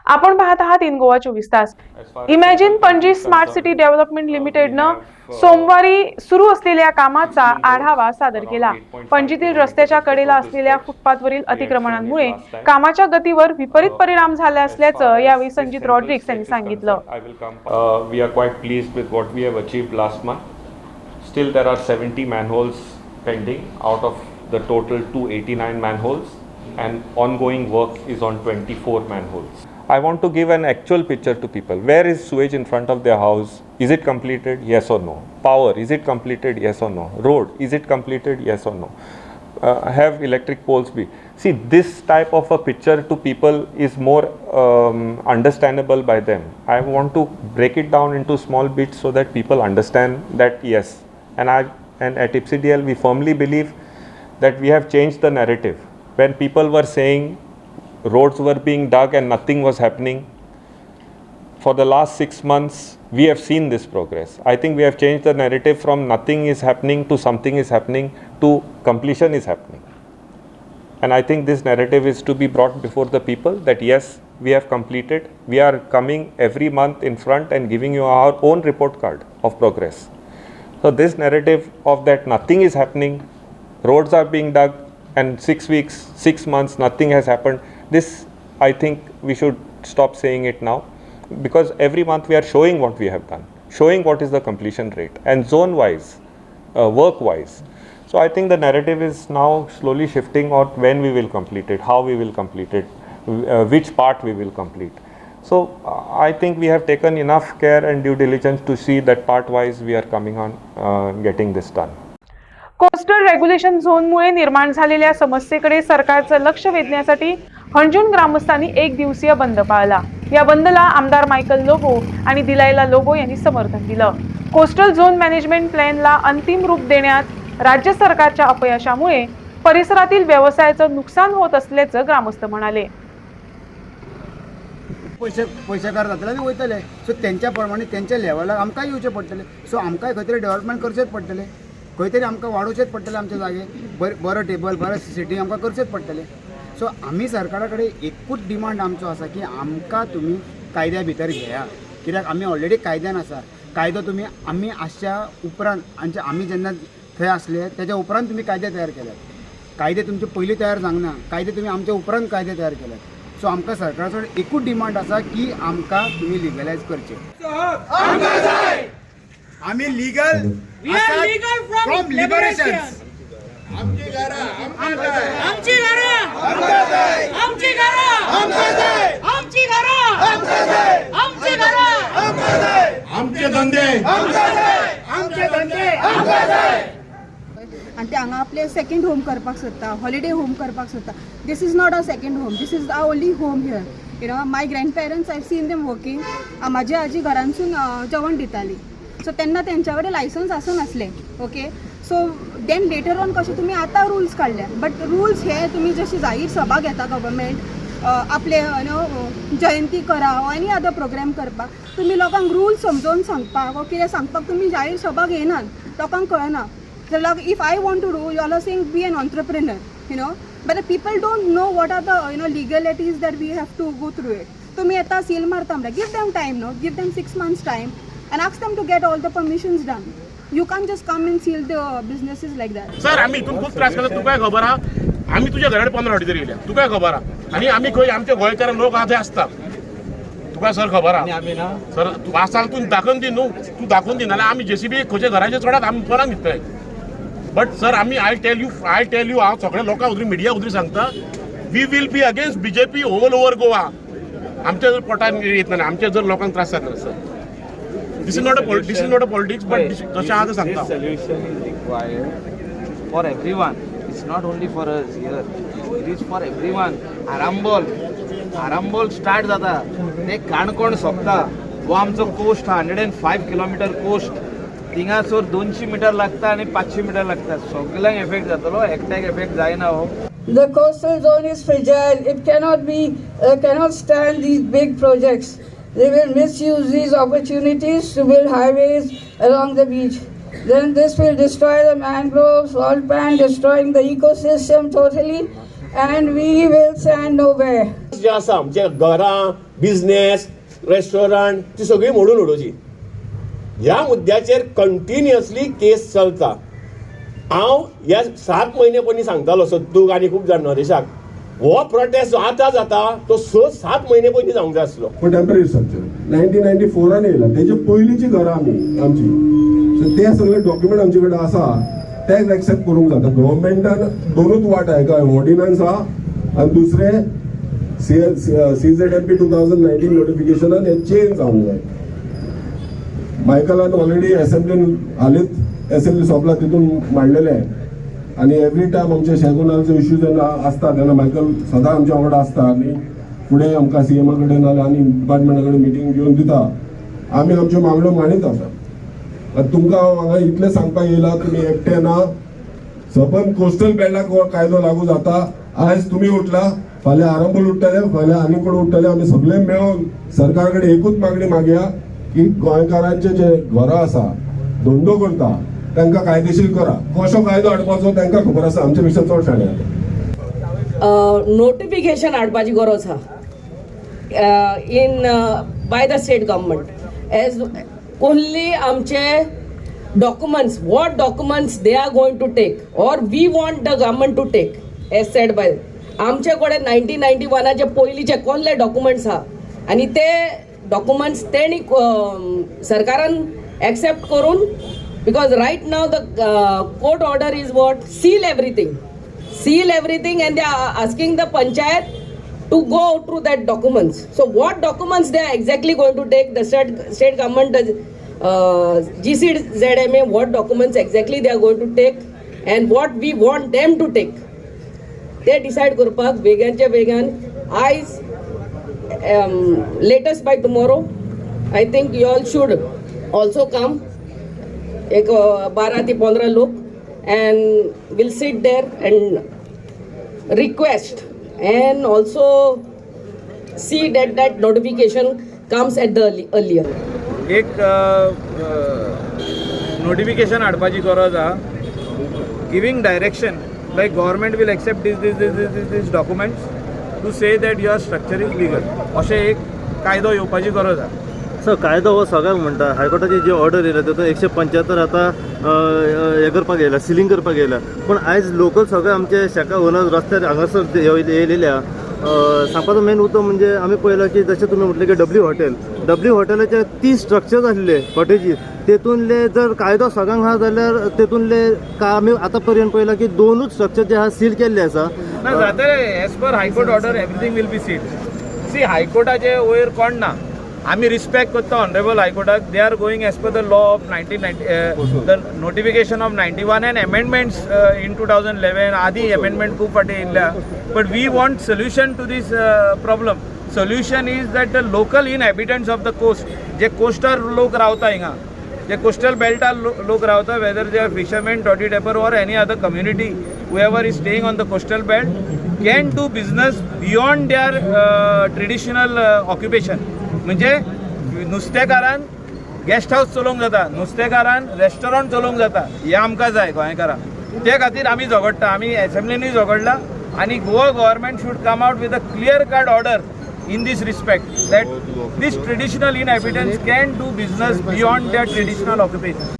आपण पाहत आहात इन गोवा 24 तास. Imagine Panaji smart city development लिमिटेडनं सोमवारी सुरू असलेल्या कामाचा आढावा सादर केला. पणजीतील रस्त्याच्या कडेला असलेल्या फुटपाथवरील अतिक्रमणांमुळे कामाच्या गतीवर विपरीत परिणाम झाला असल्याचं यावेळी संजीत रॉड्रिक्स यांनी सांगितलं. We are quite pleased with what we have achieved last month. Still there are 70 manholes pending out of the total 289 manholes, and ongoing work is on 24 manholes. I want to give an actual picture to people. Where is sewage in front of their house? Is it completed? Yes or no? Power, is it completed? Yes or no? Road, is it completed? Yes or no? Have electric poles be? See, this type of a picture to people is more understandable by them. I want to break it down into small bits so that people understand that yes. And at IPCDL we firmly believe that we have changed the narrative. When people were saying roads were being dug and nothing was happening, for the last 6 months we have seen this progress. I think we have changed the narrative from nothing is happening to something is happening to completion is happening. And I think this narrative is to be brought before the people that yes, we have completed. We are coming every month in front and giving you our own report card of progress. So this narrative of that nothing is happening, roads are being dug, and 6 weeks, 6 months, nothing has happened. This, I think we should stop saying it now, because every month we are showing what we have done, showing what is the completion rate, and zone-wise, work-wise. So I think the narrative is now slowly shifting on when we will complete it, how we will complete it, which part we will complete. So I think we have taken enough care and due diligence to see that part-wise we are coming on getting this done. Coastal regulation झोनमुळे निर्माण झालेल्या समस्येकडे सरकारचं लक्ष वेधण्यासाठी हंजून ग्रामस्थांनी एक दिवसीय बंद पाळला. या बंदला आमदार मायकल लोबो आणि दिलायला लोबो यांनी समर्थन दिलं. कोस्टल झोन मॅनेजमेंट प्लॅनला अंतिम रूप देण्यात राज्य सरकारच्या अपयशामुळे परिसरातील व्यवसायाचं नुकसान होत असल्याचं ग्रामस्थ म्हणाले. पैसेकार जातले आनी वयतले, सो त्यांच्या प्रमाणे त्यांच्या लेवलाक आमकां येवचें पडटलें. सो आमकां खंय तरी डेव्हलपमेंट करचेंच पडटलें, खंय तरी आमकां वाडोवचेच पडटलें. आमचे जागे बरो टेबल बरो सिटींग आमकां करचेच पडटलें. सो आमी सरकारा कडेन एकूच डिमांड आमचो आसा की आमकां तुमी कायद्या भितर घेया, कित्याक आमी ऑलरेडी कायद्यान आसा. कायदो तुमी आमी आसच्या उपरांत आमी जेन्ना थंय आसले तेज्या उपरांत तुमी कायदे तयार केल्यात. कायदे तुमचे पयलीं तयार जावंक ना, कायदे तुमी आमच्या उपरांत कायदे तयार केल्यात. सो आमकां सरकारा कडेन एकूच डिमांड आसा की आमकां तुमी लिगलायज करचे. आमी लीगल फ्रॉम लिबरेशन. आमची घरा आमची घरा आमची घरा आमची घरा आमची घरा आमचे धंदे आमचे धंदे. आणि ते हांगा आपले सेकंड होम करपाक सोदता, हॉलिडे होम करपाक सोदता. This is not a second home, this is our only home here. You know, my grandparents I seen them working. म्हाजी आजी घरांसून जेवण दिताली, सो तेन्ना तेंच्या कडेन लायसन्स आसनासलें. Okay, so then later on कशें तुमी आतां रुल्स काडल्या, बट रुल्स हे तुमी जशी जाहीर सभा घेता गव्हर्मेंट आपले यू नो जयंती करा वा एनी अदर प्रोग्राम करपाक, तुमी लोकांक रुल्स समजोवन सांगपाक वा कितें सांगपाक तुमी जाहीर सभा घेयनात. लोकांक कळना. So like if I want to do, you all are saying be an entrepreneur, you know, but the people don't know what are the legalities that we have to go through it. तुम्ही आता seal मारता म्हणटा, give them time, no, give them 6 months time and ask them to get all the permissions done. You can't just come and seal the businesses like that. Sir आम्ही इथून खूप त्रास केला. तुका खबर हा, आम्ही तुझ्या घराकडे 15 फावटी तरी गेल्या. तुका खबर हा, आणि आम्ही खंय आमचे गोंयकार लोक आथे असतात. तुका सर खबर हा सर, तू आसाल तू दाखोवन दी न्हू, तू दाखोवन दी नाल्यार आमी जेसीबी खंयच्या घराच्या चोडात आमी परत न्हिदताय. बट सर आम्ही आय टेल यू हांव सगळ्या लोकांक उदरी मिडिया उदरी सांगता, we will be against BJP all over Goa. आमच्या जर पोटान येत ना, आमच्या जर लोकांक त्रास जाता sir. This is not a politics, but जशें आहा तें सांगता. Solution is required for everyone. It's not only for us here. It is for everyone. Arambol start जाता ते काणकोण सोंपता. हो आमचो कोस्ट 105 किलोमीटर कोस्ट. थिंगासोर 200 मीटर लागता आणि 500 मीटर लागता. सगळ्यांक एफेक्ट जातलो, एकट्याक एफेक्ट जायना. हो The coastal zone is fragile. It cannot stand these big projects. They will misuse these opportunities to build highways along the beach. Then this will destroy the mangroves, salt pan, destroying the ecosystem totally, and we will stand nowhere. जे आसा आमचे घरां business restaurant ती सगळी मोडून उडोवची. ह्या मुद्द्याचेर continuously केस चलता. हांव ह्या 7 म्हयने पयलीं सांगतालो सत्तूक आनी खूब जर्नलिस्टाक हो प्रोटेस्ट जो आतां जाता तो 6-7 म्हयने पयलीं जावंक जाय आसलो. पण टेम्पररी स्ट्रक्चर 1994 येयला तेजे पयलींची घरां आमची सो ते सगळे डॉक्युमेंट आमचे कडेन आसा तेच एक्सेप्ट करूंक जाता. गव्हर्मेंटान दोनूच वाट आहा, एका ऑर्डिनन्स आहा आनी दुसरे CZMP 2019 नोटिफिकेशनान हे चेंज जावंक जाय. मायकलान ऑलरेडी असेंब्लीन हालींच असेंब्ली सोंपला तितून मांडलेले आनी एवरी टायम आमचे शेगुनाचो इश्यू जेन्ना आसता तेन्ना मायकल सदां आमच्या वांगडा आसता आनी फुडें आमकां CMA कडेन नाल्यार आनी डिपार्टमेंटा कडेन मिटींग घेवन दिता. आमी आमच्यो मागण्यो मांडीत आसा. तुमकां हांगा इतलें सांगपाक येयला तुमी एकटे ना. सबंद कोस्टल बेल्टाक हो कायदो लागू जाता. आयज तुमी उठला, फाल्यां आरंबोल उठतले, फाल्यां आनी कोण उठतले. आमी सगळे मेळून सरकार कडेन एकूच मागणी मागया की गोंयकारांचे जे घरां आसा धंदो करता तांकां कायदेशीर करा. कसो कायदो हाडपाचो तांकां खबर आसा, आमचे पेक्षा चड शाणे आसा. नोटिफिकेशन हाडपाची गरज आहा in by the state government as only आमचे documents what documents they are going to take or we want the government to take as said by आमचे कडेन 1991चे पयलींचे कसले डॉक्युमेंट्स आहा आनी ते डॉक्युमेंट्स तेणी सरकारान एक्सेप्ट करून because right now the court order is what seal everything and they are asking the panchayat to go through that documents. So what documents they are exactly going to take, the state government GCZMA what documents exactly they are going to take and what we want them to take they decide करपाक वेगांचे वेगान आयज latest by tomorrow I think you all should also come एक 12 ते 15 लोग and will sit there and request and also see that notification comes at the earlier. एक notification हाडपाची गरज आहा giving direction like government will accept these documents to say that your structure is legal. अशें एक कायदो येवपाची गरज आहा. सर कायदो हो सगळ्याक म्हणटा हायकोर्टाची जी ऑर्डर येयला तो 175 आतां हें करपाक येयला सिलींग करपाक येयला पण आयज लोकल सगळे आमचे शेका ओनर रस्त्यार हांगासर येयलेल्या सांगपाचो मेन मुद्दो म्हणजे आमी पळयला की जशें तुमी म्हटलें की डब्ल्यू हॉटेलाचे 30 स्ट्रक्चर्स आसले कॉटेजीस तेतूनले जर कायदो सगळ्यांक आहा जाल्यार तेतूनले आमी आतां पर्यंत पळयला की 2च स्ट्रक्चर जे आहा सील केल्ले आसा. ना जातले as per high court order everything will be sealed. See हायकोर्टाचे वयर कोण ना आमी रिस्पेक्ट करता ऑनरेबल हायकोर्टाक. They are going as per the law of 1990 the notification of 91 and amendments in 2011 आदी अमेंडमेंट खूब फाटी येयल्या but we want solution to this problem. Solution is that the local inhabitants of the coast जे coastal लोक रावता हिंगा जे coastal बेल्टार लोक रावता weather they are fisherman toddy tapper or any other community whoever is staying on the coastal belt can do business beyond their traditional occupation. म्हणजे नुस्तेकारान guest house चलोवंक जाता, नुस्तेकारान रेस्टॉरंट चलोवंक जाता. हे आमकां जाय गोंयकारांक. ते खातीर आमी झगडटा, आमी एसेंब्लीनूय झगडला आनी Goa government should come out with a clear cut order in this respect that these traditional inhabitants can do business beyond their traditional occupation.